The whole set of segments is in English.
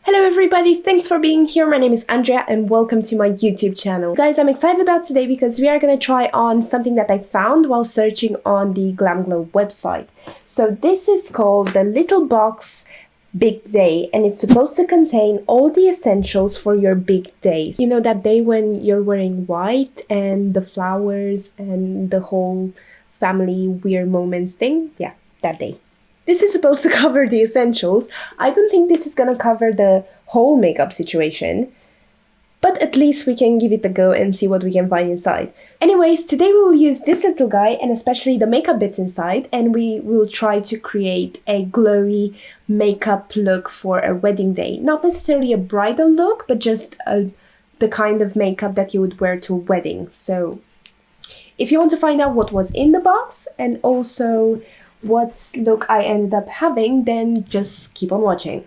Hello everybody, thanks for being here. My name is Andrea and welcome to my YouTube channel. Guys, I'm excited about today because we are going to try on something that I found while searching on the GLAMGLOW website. So this is called the Little Box Big Day and it's supposed to contain all the essentials for your big days. You know, that day when you're wearing white and the flowers and the whole family weird moments thing? Yeah, that day. This is supposed to cover the essentials. I don't think this is gonna cover the whole makeup situation, but at least we can give it a go and see what we can find inside. Anyways, today we will use this little guy and especially the makeup bits inside, and we will try to create a glowy makeup look for a wedding day. Not necessarily a bridal look, but just the kind of makeup that you would wear to a wedding. So if you want to find out what was in the box and also what look I ended up having, then just keep on watching.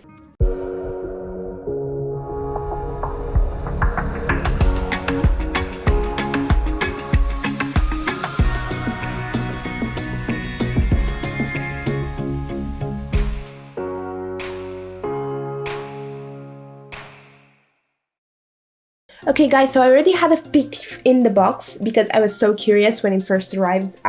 Okay guys, so I already had a peek in the box because I was so curious when it first arrived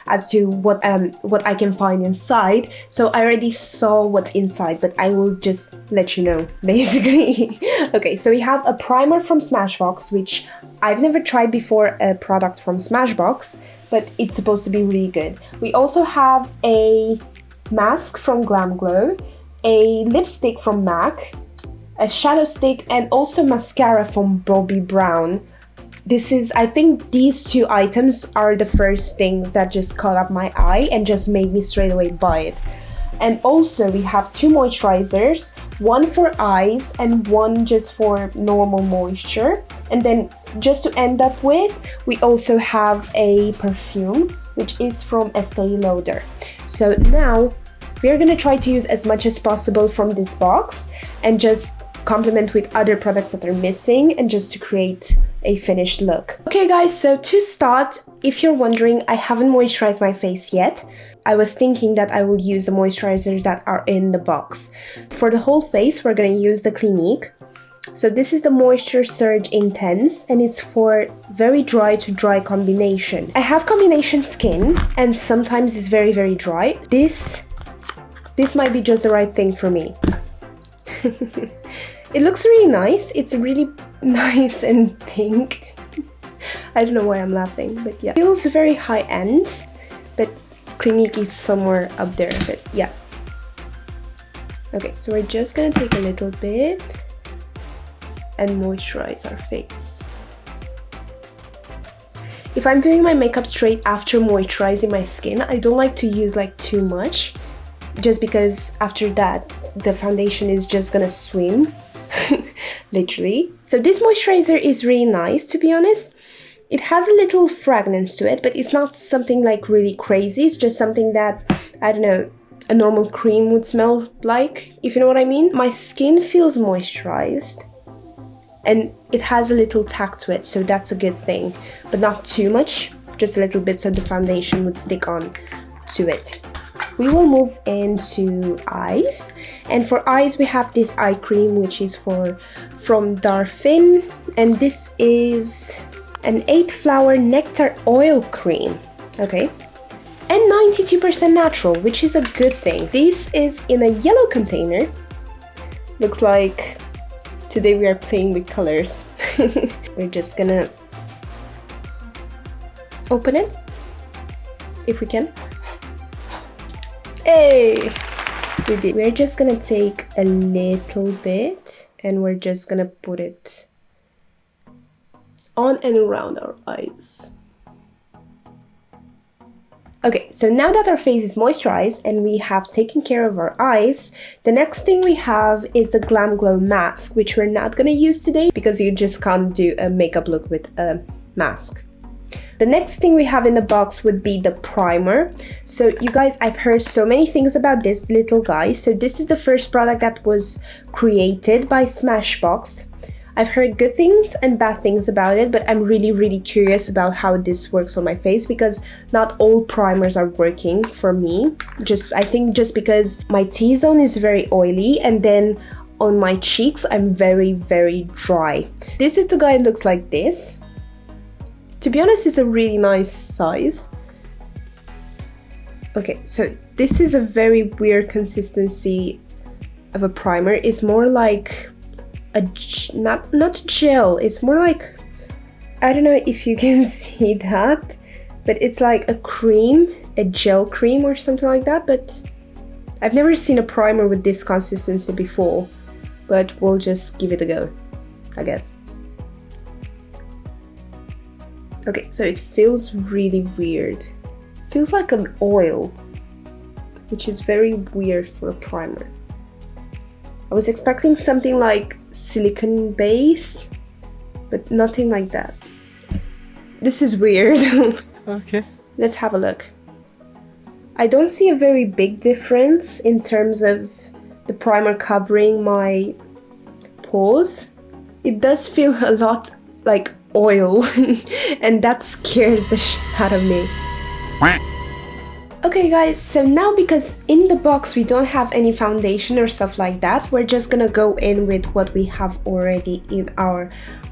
as to what I can find inside. So I already saw what's inside, but I will just let you know basically. Okay, so we have a primer from Smashbox, which I've never tried before, a product from Smashbox, but it's supposed to be really good. We also have a mask from GLAMGLOW, a lipstick from MAC, a shadow stick, and also mascara from Bobbi Brown. I think these two items are the first things that just caught up my eye and just made me straight away buy it. And also we have two moisturizers, one for eyes and one just for normal moisture. And then just to end up with, we also have a perfume, which is from Estée Lauder. So now we're gonna try to use as much as possible from this box and just complement with other products that are missing and just to create a finished look. Okay guys, so to start, if you're wondering, I haven't moisturized my face yet. I was thinking that I will use the moisturizers that are in the box. For the whole face, we're going to use the Clinique. So this is the Moisture Surge Intense and it's for very dry to dry combination. I have combination skin and sometimes it's very, very dry. This might be just the right thing for me. It looks really nice. It's really nice and pink. I don't know why I'm laughing, but yeah. It feels very high-end, but Clinique is somewhere up there, but yeah. Okay, so we're just gonna take a little bit and moisturize our face. If I'm doing my makeup straight after moisturizing my skin, I don't like to use like too much, just because after that, the foundation is just gonna swim. Literally. So this moisturizer is really nice, to be honest. It has a little fragrance to it, but it's not something like really crazy. It's just something that, I don't know, a normal cream would smell like, if you know what I mean. My skin feels moisturized and it has a little tack to it, so that's a good thing, but not too much, just a little bit so the foundation would stick on to it. We will move into eyes, and for eyes we have this eye cream, which is from Darphin, and this is an 8-flower nectar oil cream. Okay, and 92% natural, which is a good thing. This is in a yellow container. Looks like today we are playing with colors. We're just gonna open it if we can. Hey, we did. We're just gonna take a little bit and we're just gonna put it on and around our eyes. Okay, so now that our face is moisturized and we have taken care of our eyes, the next thing we have is the GLAMGLOW mask, which we're not gonna use today because you just can't do a makeup look with a mask. The next thing we have in the box would be the primer. So you guys, I've heard so many things about this little guy. So this is the first product that was created by Smashbox. I've heard good things and bad things about it, but I'm really curious about how this works on my face because not all primers are working for me. I think just because my T-zone is very oily and then on my cheeks, I'm very, very dry. This little guy looks like this. To be honest, it's a really nice size. Okay, so this is a very weird consistency of a primer. It's more like a not gel. It's more like, I don't know if you can see that, but it's like a cream, a gel cream or something like that. But I've never seen a primer with this consistency before. But we'll just give it a go, I guess. Okay, so it feels really weird. Feels like an oil, which is very weird for a primer. I was expecting something like silicone base, but nothing like that. This is weird. Okay. Let's have a look. I don't see a very big difference in terms of the primer covering my pores. It does feel a lot like oil, and that scares the shit out of me. Okay guys, so now because in the box we don't have any foundation or stuff like that, we're just gonna go in with what we have already in our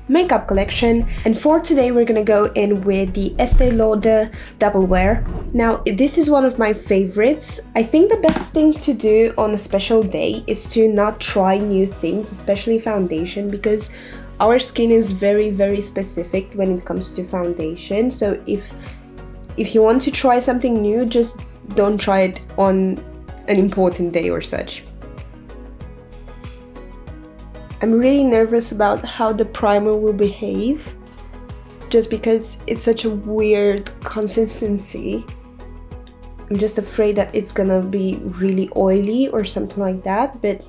makeup collection, and for today we're gonna go in with the Estée Lauder Double Wear. Now this is one of my favorites. I think the best thing to do on a special day is to not try new things, especially foundation, because our skin is very, very specific when it comes to foundation. So if you want to try something new, just don't try it on an important day or such. I'm really nervous about how the primer will behave, just because it's such a weird consistency. I'm just afraid that it's gonna be really oily or something like that, but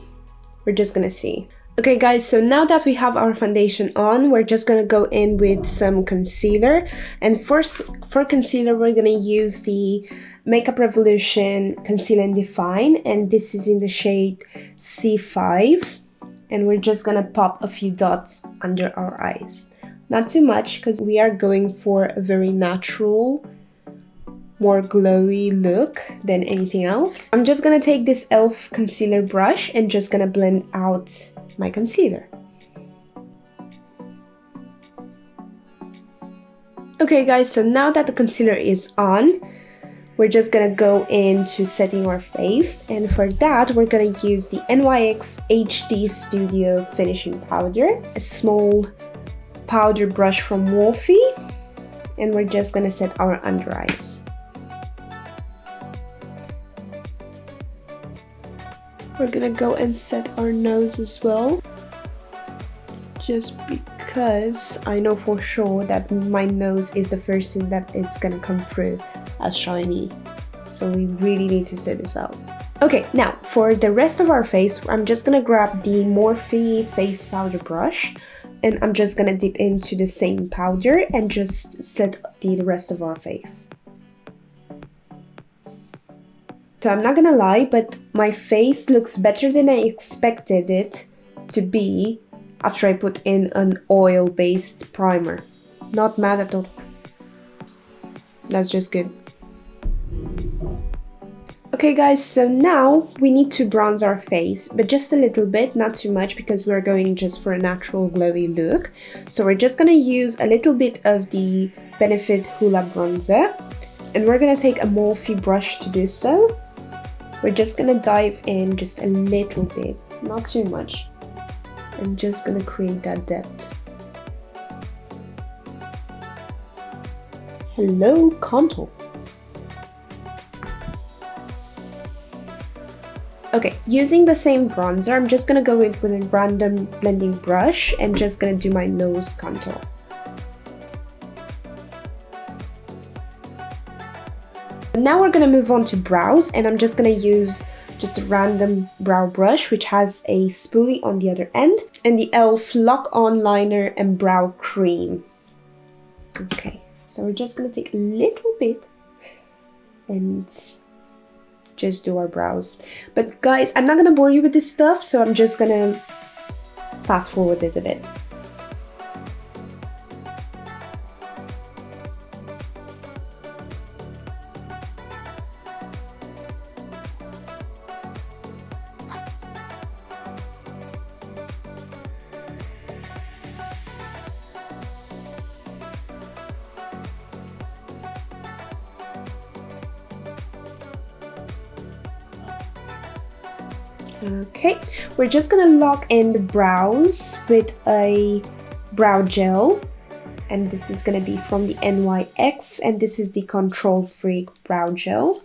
we're just gonna see. Okay guys, so now that we have our foundation on, we're just gonna go in with some concealer. And first, for concealer, we're gonna use the Makeup Revolution Conceal and Define, and this is in the shade C5. And we're just gonna pop a few dots under our eyes. Not too much, because we are going for a very natural, more glowy look than anything else. I'm just gonna take this e.l.f. concealer brush and just gonna blend out my concealer. Okay guys, so now that the concealer is on, we're just gonna go into setting our face, and for that we're gonna use the NYX HD Studio Finishing Powder, a small powder brush from Morphe, and we're just gonna set our under eyes. We're gonna go and set our nose as well, just because I know for sure that my nose is the first thing that it's gonna come through as shiny, so we really need to set this out. Okay, now for the rest of our face, I'm just gonna grab the Morphe face powder brush, and I'm just gonna dip into the same powder and just set the rest of our face. So I'm not gonna lie, but my face looks better than I expected it to be after I put in an oil-based primer. Not mad at all. That's just good. Okay guys, so now we need to bronze our face, but just a little bit, not too much, because we're going just for a natural glowy look. So we're just gonna use a little bit of the Benefit Hoola Bronzer, and we're gonna take a Morphe brush to do so. We're just gonna dive in just a little bit, not too much. I'm just gonna create that depth. Hello, contour. Okay, using the same bronzer, I'm just gonna go in with a random blending brush and just gonna do my nose contour. Now we're gonna move on to brows, and I'm just gonna use just a random brow brush which has a spoolie on the other end, and the e.l.f. Lock On Liner and Brow Cream. Okay, so we're just gonna take a little bit and just do our brows. But guys, I'm not gonna bore you with this stuff, so I'm just gonna fast forward it a bit. Okay, we're just gonna lock in the brows with a brow gel. And this is gonna be from the NYX, and this is the Control Freak brow gel.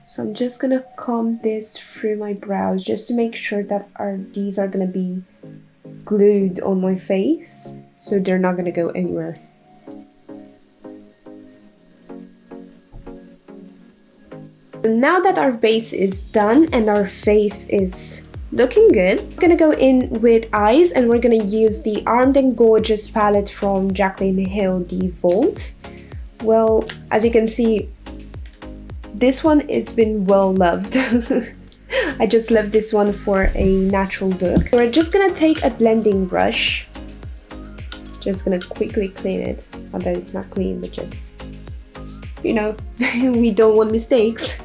So I'm just gonna comb this through my brows just to make sure that these are gonna be glued on my face, so they're not gonna go anywhere. Now that our base is done and our face is looking good, we're gonna go in with eyes, and we're gonna use the Armed and Gorgeous palette from Jaclyn Hill, the Vault. Well, as you can see, this one has been well loved. I just love this one for a natural look. We're just gonna take a blending brush, just gonna quickly clean it, although it's not clean, but just, you know, we don't want mistakes.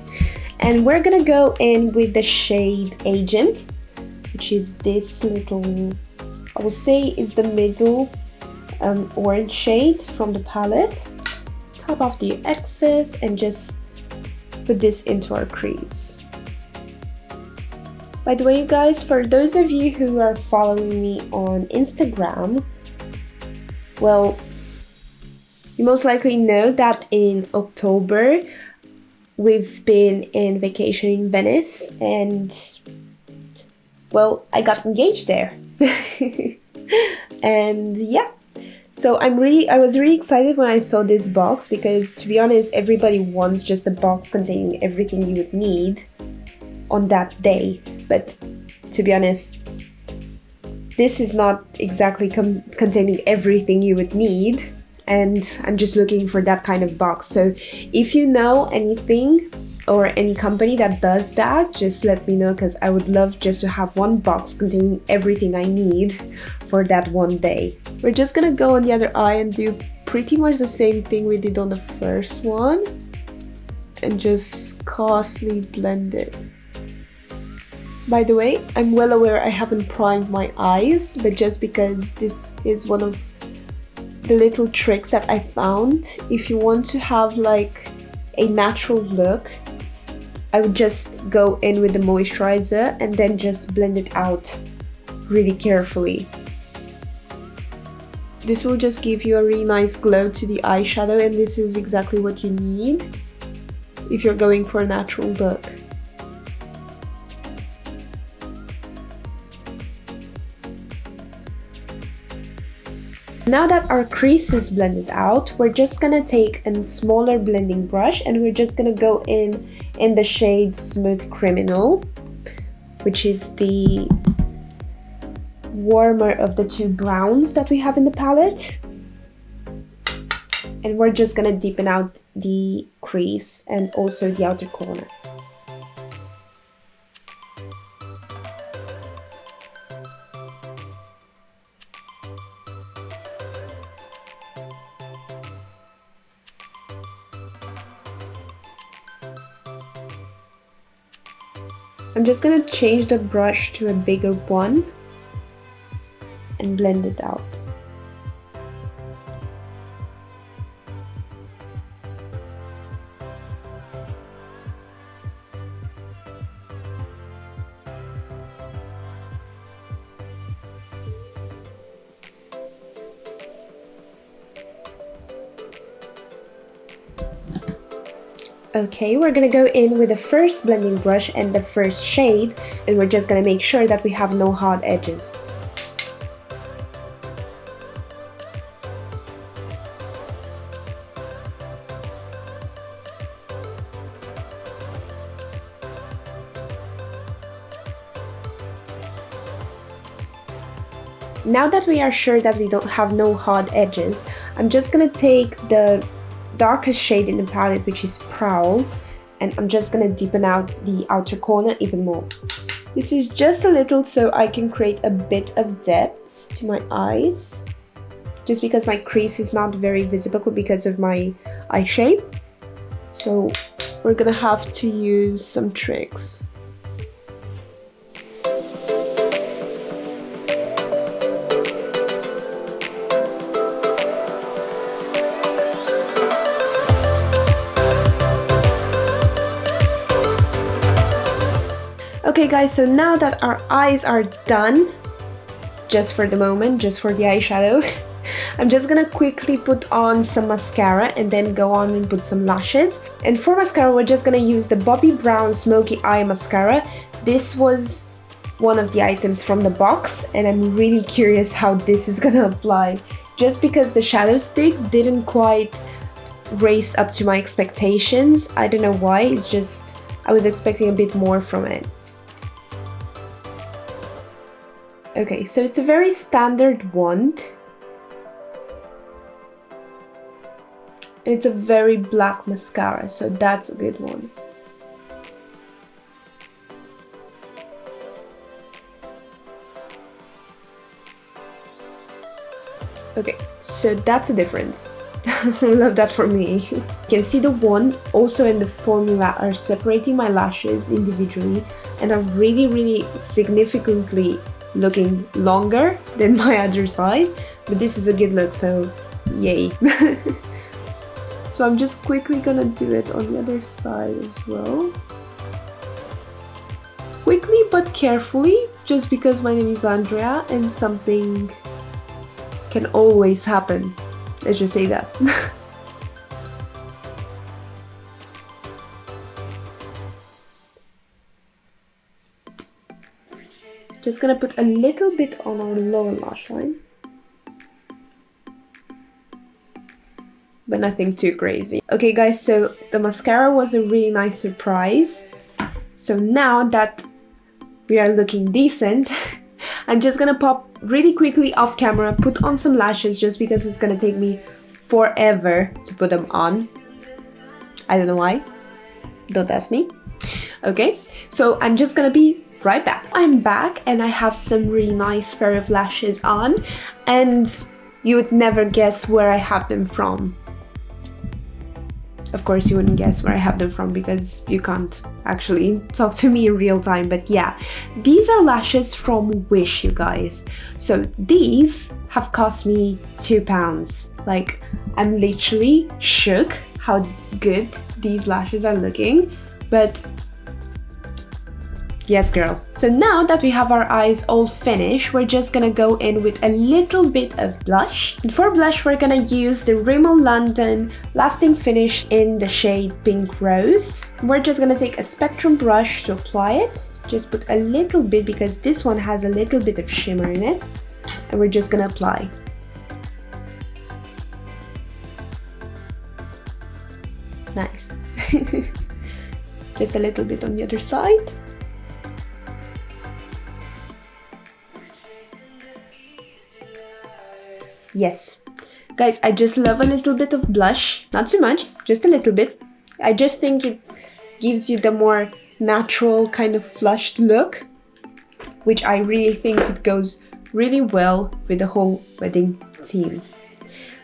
And we're gonna go in with the shade Agent, which is this little, I would say is the middle orange shade from the palette. Top off the excess and just put this into our crease. By the way, you guys, for those of you who are following me on Instagram, well, you most likely know that in October we've been in vacation in Venice, and well, I got engaged there. And yeah, so I was really excited when I saw this box, because to be honest, everybody wants just a box containing everything you would need on that day. But to be honest, this is not exactly containing everything you would need, and I'm just looking for that kind of box. So if you know anything or any company that does that, just let me know, because I would love just to have one box containing everything I need for that one day. We're just gonna go on the other eye and do pretty much the same thing we did on the first one, and just costly blend it. By the way, I'm well aware I haven't primed my eyes, but just because this is one of the little tricks that I found, if you want to have like a natural look, I would just go in with the moisturizer and then just blend it out really carefully. This will just give you a really nice glow to the eyeshadow, and this is exactly what you need if you're going for a natural look. Now that our crease is blended out, we're just gonna take a smaller blending brush, and we're just gonna go in the shade Smooth Criminal, which is the warmer of the two browns that we have in the palette. And we're just gonna deepen out the crease and also the outer corner. I'm just gonna change the brush to a bigger one and blend it out. Okay, we're gonna go in with the first blending brush and the first shade, and we're just gonna make sure that we have no hard edges. Now that we are sure that we don't have no hard edges, I'm just gonna take the darkest shade in the palette, which is Prowl, and I'm just gonna deepen out the outer corner even more. This is just a little so I can create a bit of depth to my eyes, just because my crease is not very visible because of my eye shape. So we're gonna have to use some tricks. Okay guys, so now that our eyes are done, just for the moment, just for the eyeshadow, I'm just gonna quickly put on some mascara and then go on and put some lashes. And for mascara, we're just gonna use the Bobbi Brown Smoky Eye Mascara. This was one of the items from the box, and I'm really curious how this is gonna apply. Just because the shadow stick didn't quite raise up to my expectations. I don't know why, it's just I was expecting a bit more from it. Okay, so it's a very standard wand. It's a very black mascara, so that's a good one. Okay, so that's a difference. Love that for me. You can see the wand also and the formula are separating my lashes individually and are really significantly looking longer than my other side, but this is a good look, so yay. So I'm just quickly gonna do it on the other side as well. Quickly but carefully, just because my name is Andrea and something can always happen. Let's just say that. Just gonna put a little bit on our lower lash line. But nothing too crazy. Okay guys, so the mascara was a really nice surprise. So now that we are looking decent, I'm just gonna pop really quickly off camera, put on some lashes just because it's gonna take me forever to put them on. I don't know why. Don't ask me. Okay, so I'm just gonna be right back. I'm back and I have some really nice pair of lashes on, and you would never guess where I have them from. Of course you wouldn't guess where I have them from because you can't actually talk to me in real time, but yeah, these are lashes from Wish, you guys. So these have cost me £2. Like, I'm literally shook how good these lashes are looking, but yes girl. So now that we have our eyes all finished, we're just gonna go in with a little bit of blush. And for blush, we're gonna use the Rimmel London Lasting Finish in the shade Pink Rose. We're just gonna take a spectrum brush to apply it. Just put a little bit because this one has a little bit of shimmer in it. And we're just gonna apply. Nice. Just a little bit on the other side. Yes, guys, I just love a little bit of blush, not too much, just a little bit. I just think it gives you the more natural kind of flushed look, which I really think it goes really well with the whole wedding theme.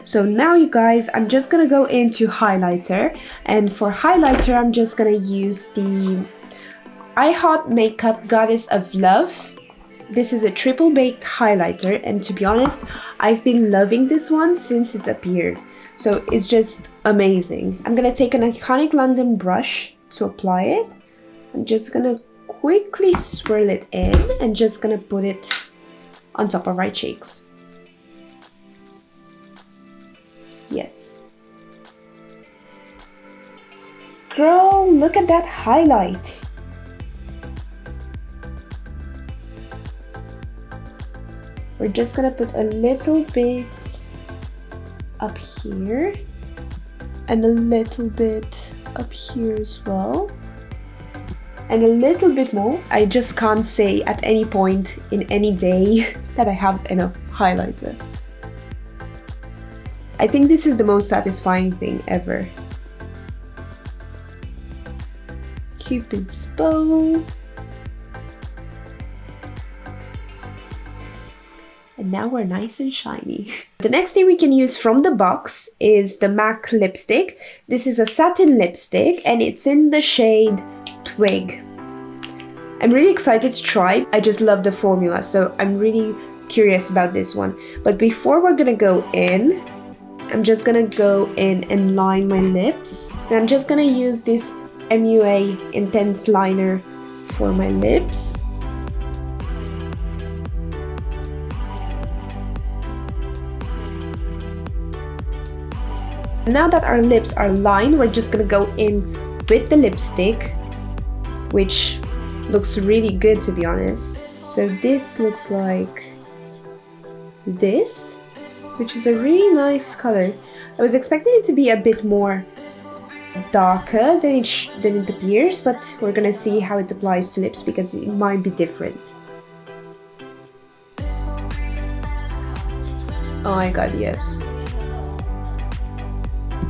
So now you guys, I'm just gonna go into highlighter, and for highlighter I'm just gonna use the iHot Makeup Goddess of Love. This is a triple baked highlighter, and to be honest, I've been loving this one since it appeared. So it's just amazing. I'm gonna take an iconic London brush to apply it. I'm just gonna quickly swirl it in and just gonna put it on top of our cheeks. Yes. Girl, look at that highlight. We're just gonna put a little bit up here and a little bit up here as well, and a little bit more. I just can't say at any point in any day that I have enough highlighter. I think this is the most satisfying thing ever. Cupid's bow. And now we're nice and shiny. The next thing we can use from the box is the MAC lipstick. This is a satin lipstick and it's in the shade Twig. I'm really excited to try. I just love the formula, so I'm really curious about this one. But before we're gonna go in, I'm just gonna go in and line my lips. And I'm just gonna use this MUA Intense Liner for my lips. Now that our lips are lined, we're just gonna go in with the lipstick, which looks really good, to be honest. So this looks like this, which is a really nice color. I was expecting it to be a bit more darker than it appears, but we're gonna see how it applies to lips because it might be different. Oh my god, yes.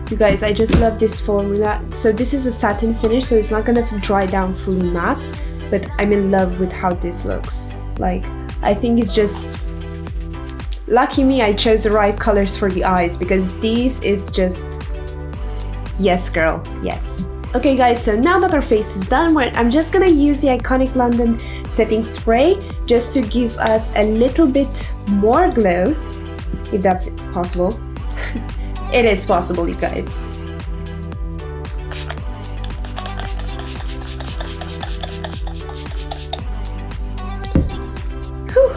You guys, I just love this formula. So this is a satin finish, so it's not gonna dry down fully matte, but I'm in love with how this looks. Like, I think it's just... Lucky me, I chose the right colors for the eyes, because this is just... Yes, girl, yes. Okay guys, so now that our face is done, I'm just gonna use the iconic London setting spray just to give us a little bit more glow, if that's possible. It is possible, you guys. Whew.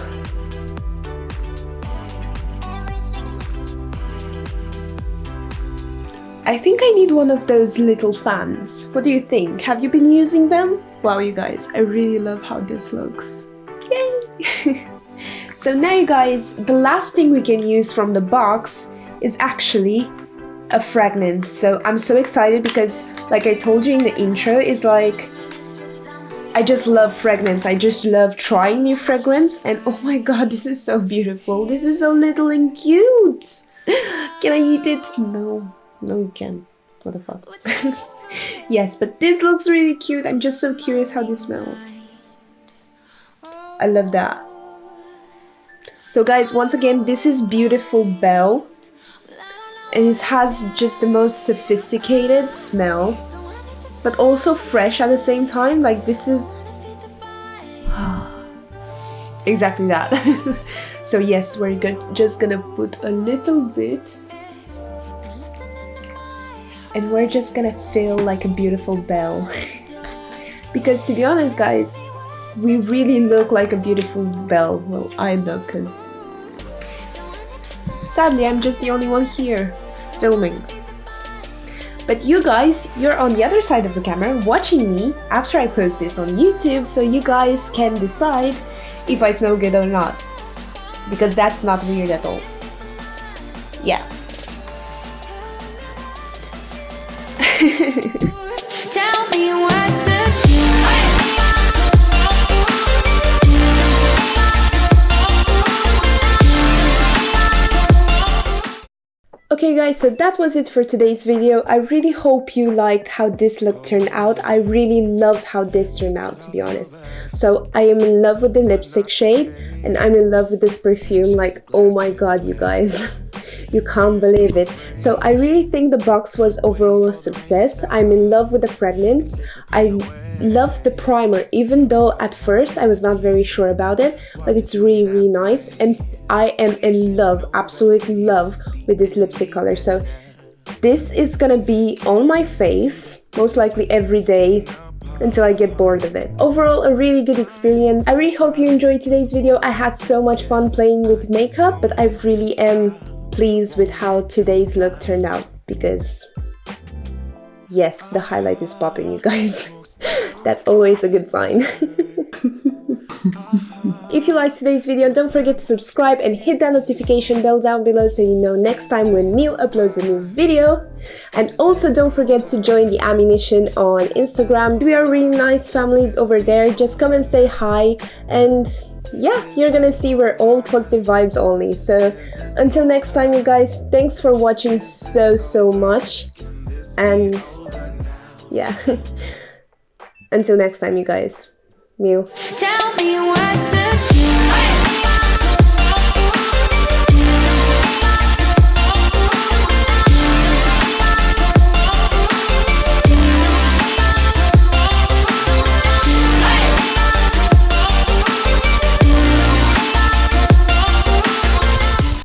I think I need one of those little fans. What do you think? Have you been using them? Wow, you guys, I really love how this looks. Yay! So now, you guys, the last thing we can use from the box is actually a fragrance. So I'm so excited because, like I told you in the intro, is like, I just love fragrance. I just love trying new fragrance, and oh my god, this is so beautiful. This is so little and cute. Can I eat it? No, you can. What the fuck? Yes, but this looks really cute. I'm just so curious how this smells. I love that. So guys, once again, this is beautiful Belle. And it has just the most sophisticated smell, but also fresh at the same time. Like, this is exactly that. So yes, we're just gonna put a little bit, and we're just gonna feel like a beautiful Belle. Because to be honest, guys, we really look like a beautiful Belle. Well, I look, because sadly I'm just the only one here filming. But you guys, you're on the other side of the camera watching me after I post this on YouTube, so you guys can decide if I smell good or not. Because that's not weird at all. Yeah. Tell me what to do. Okay guys, so that was it for today's video. I really hope you liked how this look turned out. I really love how this turned out, to be honest. So I am in love with the lipstick shade, and I'm in love with this perfume. Like, oh my god, you guys. You can't believe it. So I really think the box was overall a success. I'm in love with the fragrance. I love the primer, even though at first I was not very sure about it, but it's really nice, and I am in love, absolutely love with this lipstick color. So this is gonna be on my face most likely every day until I get bored of it. Overall, a really good experience. I really hope you enjoyed today's video. I had so much fun playing with makeup, but I really am pleased with how today's look turned out, because yes, the highlight is popping, you guys. That's always a good sign. If you liked today's video, don't forget to subscribe and hit that notification bell down below so you know next time when Mew uploads a new video. And also don't forget to join the Ammunition on Instagram. We are a really nice family over there. Just come and say hi, and yeah, you're gonna see we're all positive vibes only. So until next time, you guys, thanks for watching so much, and yeah. Until next time, you guys. Mew. Tell me what to do.